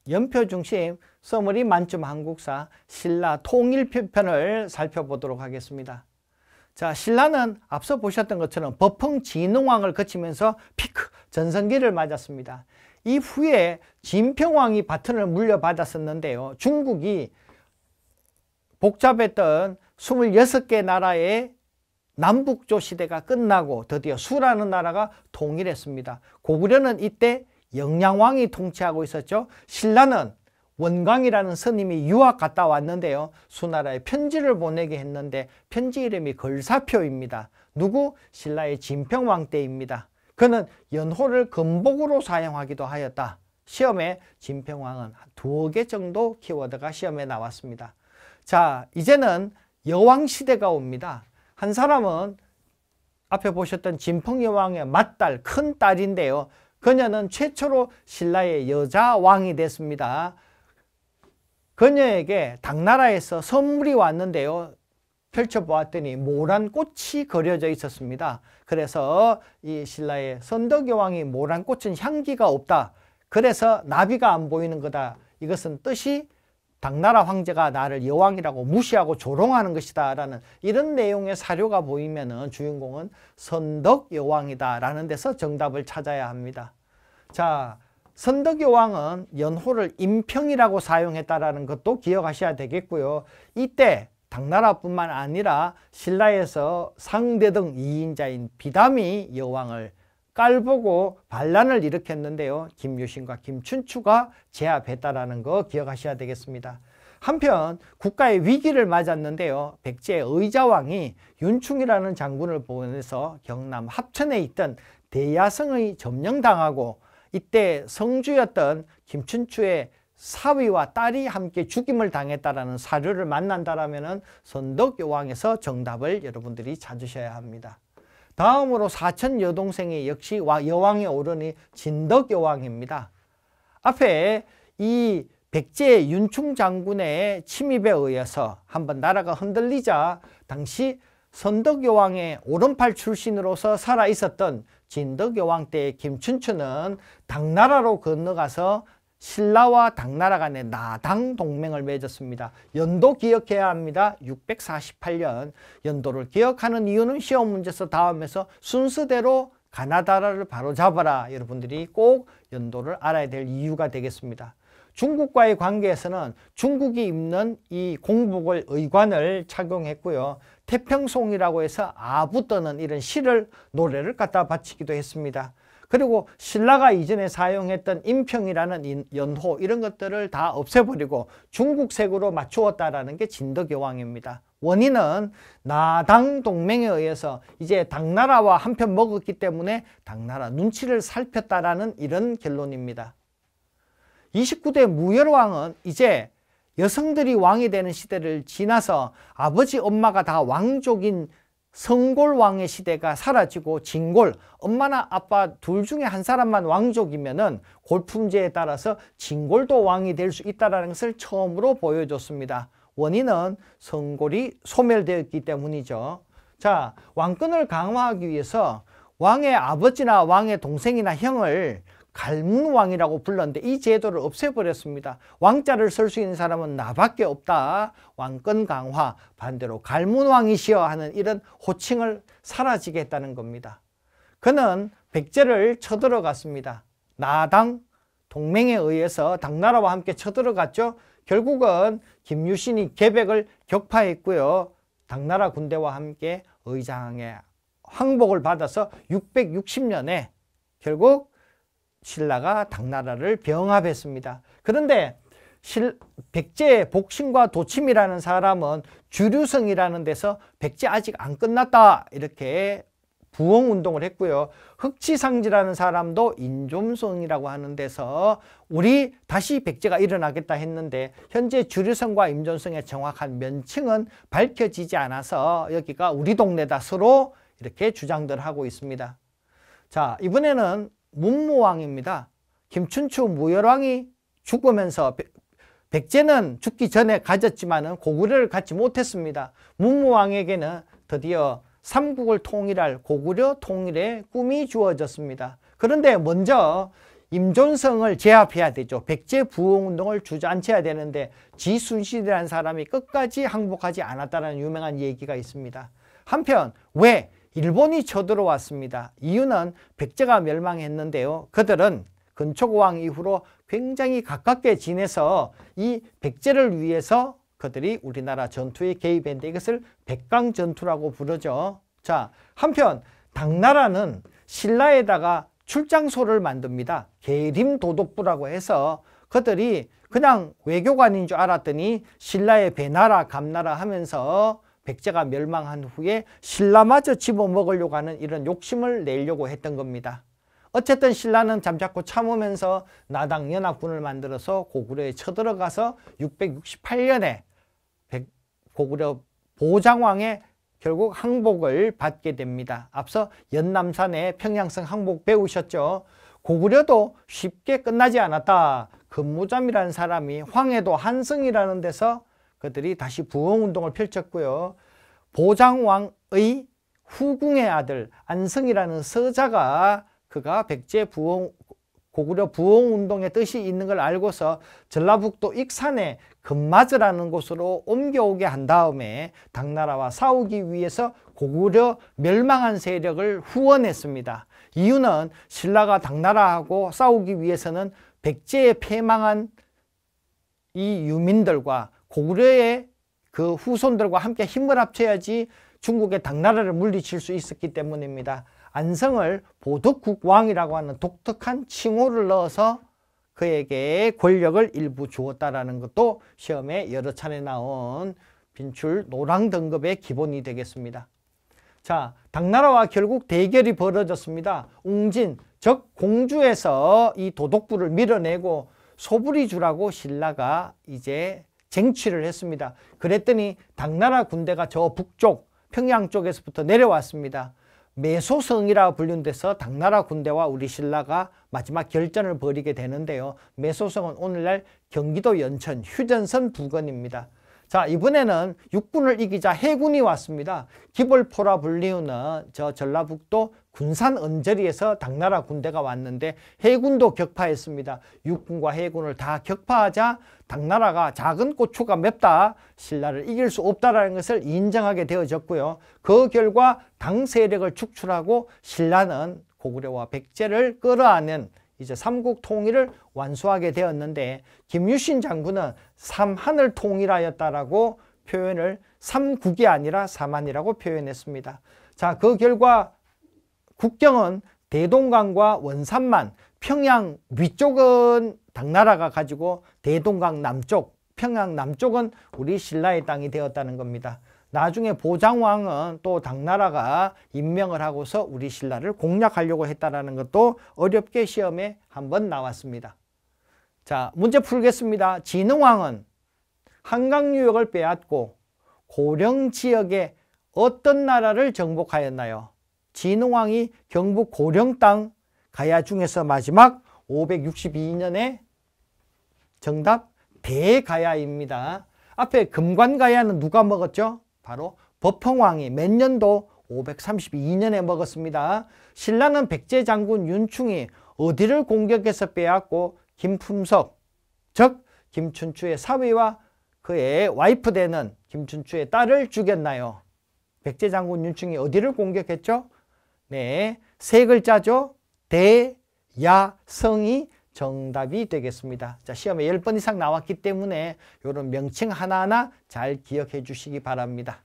연표 중심 써머리 만점 한국사 신라 통일편을 살펴보도록 하겠습니다. 자, 신라는 앞서 보셨던 것처럼 법흥 진흥왕을 거치면서 피크 전성기를 맞았습니다. 이후에 진평왕이 바톤을 물려받았었는데요. 중국이 복잡했던 26개 나라의 남북조 시대가 끝나고 드디어 수라는 나라가 통일했습니다. 고구려는 이때 영양왕이 통치하고 있었죠. 신라는 원광이라는 스님이 유학 갔다 왔는데요. 수나라에 편지를 보내게 했는데 편지 이름이 걸사표입니다. 누구? 신라의 진평왕 때입니다. 그는 연호를 금복으로 사용하기도 하였다. 시험에 진평왕은 2개 정도 키워드가 시험에 나왔습니다. 자, 이제는 여왕시대가 옵니다. 한 사람은 앞에 보셨던 진평여왕의 맏딸, 큰딸인데요. 그녀는 최초로 신라의 여자 왕이 됐습니다. 그녀에게 당나라에서 선물이 왔는데요. 펼쳐보았더니 모란 꽃이 그려져 있었습니다. 그래서 이 신라의 선덕여왕이 모란 꽃은 향기가 없다. 그래서 나비가 안 보이는 거다. 이것은 뜻이 당나라 황제가 나를 여왕이라고 무시하고 조롱하는 것이다 라는 이런 내용의 사료가 보이면은 주인공은 선덕여왕이다 라는 데서 정답을 찾아야 합니다. 자, 선덕여왕은 연호를 임평이라고 사용했다라는 것도 기억하셔야 되겠고요. 이때 당나라뿐만 아니라 신라에서 상대등 2인자인 비담이 여왕을 깔보고 반란을 일으켰는데요. 김유신과 김춘추가 제압했다라는 거 기억하셔야 되겠습니다. 한편 국가의 위기를 맞았는데요. 백제의 의자왕이 윤충이라는 장군을 보내서 경남 합천에 있던 대야성의 점령당하고 이때 성주였던 김춘추의 사위와 딸이 함께 죽임을 당했다라는 사료를 만난다라면 선덕여왕에서 정답을 여러분들이 찾으셔야 합니다. 다음으로 사천 여동생이 역시 여왕에 오르니 진덕여왕입니다. 앞에 이 백제 윤충 장군의 침입에 의해서 한번 나라가 흔들리자 당시 선덕여왕의 오른팔 출신으로서 살아있었던 진덕여왕 때 김춘추는 당나라로 건너가서 신라와 당나라 간의 나당 동맹을 맺었습니다. 연도 기억해야 합니다. 648년. 연도를 기억하는 이유는 시험 문제에서 다음에서 순서대로 가나다라를 바로잡아라. 여러분들이 꼭 연도를 알아야 될 이유가 되겠습니다. 중국과의 관계에서는 중국이 입는 이 공복을 의관을 착용했고요. 태평송이라고 해서 아부 떠는 이런 시를 노래를 갖다 바치기도 했습니다. 그리고 신라가 이전에 사용했던 임평이라는 연호 이런 것들을 다 없애버리고 중국색으로 맞추었다라는 게 진덕여왕입니다. 원인은 나당 동맹에 의해서 이제 당나라와 한편 먹었기 때문에 당나라 눈치를 살폈다라는 이런 결론입니다. 29대 무열왕은 이제 여성들이 왕이 되는 시대를 지나서 아버지 엄마가 다 왕족인 성골왕의 시대가 사라지고 진골, 엄마나 아빠 둘 중에 한 사람만 왕족이면은 골품제에 따라서 진골도 왕이 될 수 있다는 것을 처음으로 보여줬습니다. 원인은 성골이 소멸되었기 때문이죠. 자, 왕권을 강화하기 위해서 왕의 아버지나 왕의 동생이나 형을 갈문왕이라고 불렀는데 이 제도를 없애버렸습니다. 왕자를 쓸 수 있는 사람은 나밖에 없다. 왕권 강화, 반대로 갈문왕이시여 하는 이런 호칭을 사라지게 했다는 겁니다. 그는 백제를 쳐들어갔습니다. 나당 동맹에 의해서 당나라와 함께 쳐들어갔죠. 결국은 김유신이 계백을 격파했고요. 당나라 군대와 함께 의장의 항복을 받아서 660년에 결국 신라가 당나라를 병합했습니다. 그런데 백제의 복심과 도침이라는 사람은 주류성이라는 데서 백제 아직 안 끝났다 이렇게 부흥운동을 했고요. 흑치상지라는 사람도 인좀성이라고 하는 데서 우리 다시 백제가 일어나겠다 했는데 현재 주류성과 임종성의 정확한 면칭은 밝혀지지 않아서 여기가 우리 동네다 서로 이렇게 주장들 하고 있습니다. 자, 이번에는 문무왕입니다. 김춘추 무열왕이 죽으면서 백제는 죽기 전에 가졌지만 고구려를 갖지 못했습니다. 문무왕에게는 드디어 삼국을 통일할 고구려 통일의 꿈이 주어졌습니다. 그런데 먼저 임존성을 제압해야 되죠. 백제 부흥운동을 주저앉혀야 되는데 지순실이라는 사람이 끝까지 항복하지 않았다는 유명한 얘기가 있습니다. 한편 왜 일본이 쳐들어왔습니다. 이유는 백제가 멸망했는데요. 그들은 근초고왕 이후로 굉장히 가깝게 지내서 이 백제를 위해서 그들이 우리나라 전투에 개입했는데 이것을 백강전투라고 부르죠. 자, 한편 당나라는 신라에다가 출장소를 만듭니다. 계림도독부라고 해서 그들이 그냥 외교관인 줄 알았더니 신라의 배나라 감나라 하면서 백제가 멸망한 후에 신라마저 집어먹으려고 하는 이런 욕심을 내려고 했던 겁니다. 어쨌든 신라는 잠자코 참으면서 나당연합군을 만들어서 고구려에 쳐들어가서 668년에 고구려 보장왕의 결국 항복을 받게 됩니다. 앞서 연남산의 평양성 항복 배우셨죠? 고구려도 쉽게 끝나지 않았다. 근무잠이라는 사람이 황해도 한성이라는 데서 그들이 다시 부흥운동을 펼쳤고요. 보장왕의 후궁의 아들 안성이라는 서자가 그가 백제 고구려 부흥운동의 뜻이 있는 걸 알고서 전라북도 익산에 금마저라는 곳으로 옮겨오게 한 다음에 당나라와 싸우기 위해서 고구려 멸망한 세력을 후원했습니다. 이유는 신라가 당나라하고 싸우기 위해서는 백제에 패망한 이 유민들과 고구려의 그 후손들과 함께 힘을 합쳐야지 중국의 당나라를 물리칠 수 있었기 때문입니다. 안성을 보덕국왕이라고 하는 독특한 칭호를 넣어서 그에게 권력을 일부 주었다라는 것도 시험에 여러 차례 나온 빈출 노랑 등급의 기본이 되겠습니다. 자, 당나라와 결국 대결이 벌어졌습니다. 웅진, 즉 공주에서 이 도독부를 밀어내고 소부리주라고 신라가 이제 쟁취를 했습니다. 그랬더니 당나라 군대가 저 북쪽 평양 쪽에서부터 내려왔습니다. 매소성이라 불리는 데서 당나라 군대와 우리 신라가 마지막 결전을 벌이게 되는데요. 매소성은 오늘날 경기도 연천 휴전선 부근입니다. 자, 이번에는 육군을 이기자 해군이 왔습니다. 기벌포라 불리우는 저 전라북도 군산 언저리에서 당나라 군대가 왔는데 해군도 격파했습니다. 육군과 해군을 다 격파하자 당나라가 작은 고추가 맵다, 신라를 이길 수 없다라는 것을 인정하게 되어졌고요. 그 결과 당 세력을 축출하고 신라는 고구려와 백제를 끌어안는 이제 삼국 통일을 완수하게 되었는데 김유신 장군은 삼한을 통일하였다라고 표현을 삼국이 아니라 삼한이라고 표현했습니다. 자, 그 결과 국경은 대동강과 원산만, 평양 위쪽은 당나라가 가지고 대동강 남쪽, 평양 남쪽은 우리 신라의 땅이 되었다는 겁니다. 나중에 보장왕은 또 당나라가 임명을 하고서 우리 신라를 공략하려고 했다는 것도 어렵게 시험에 한번 나왔습니다. 자, 문제 풀겠습니다. 진흥왕은 한강 유역을 빼앗고 고령 지역의 어떤 나라를 정복하였나요? 진흥왕이 경북 고령 땅 가야 중에서 마지막 562년에 정답 대가야입니다. 앞에 금관가야는 누가 먹었죠? 바로 법흥왕이 몇 년도 532년에 먹었습니다. 신라는 백제 장군 윤충이 어디를 공격해서 빼앗고 김품석, 즉 김춘추의 사위와 그의 와이프 되는 김춘추의 딸을 죽였나요? 백제 장군 윤충이 어디를 공격했죠? 네, 세 글자죠. 대야성이 정답이 되겠습니다. 자, 시험에 10번 이상 나왔기 때문에 이런 명칭 하나하나 잘 기억해 주시기 바랍니다.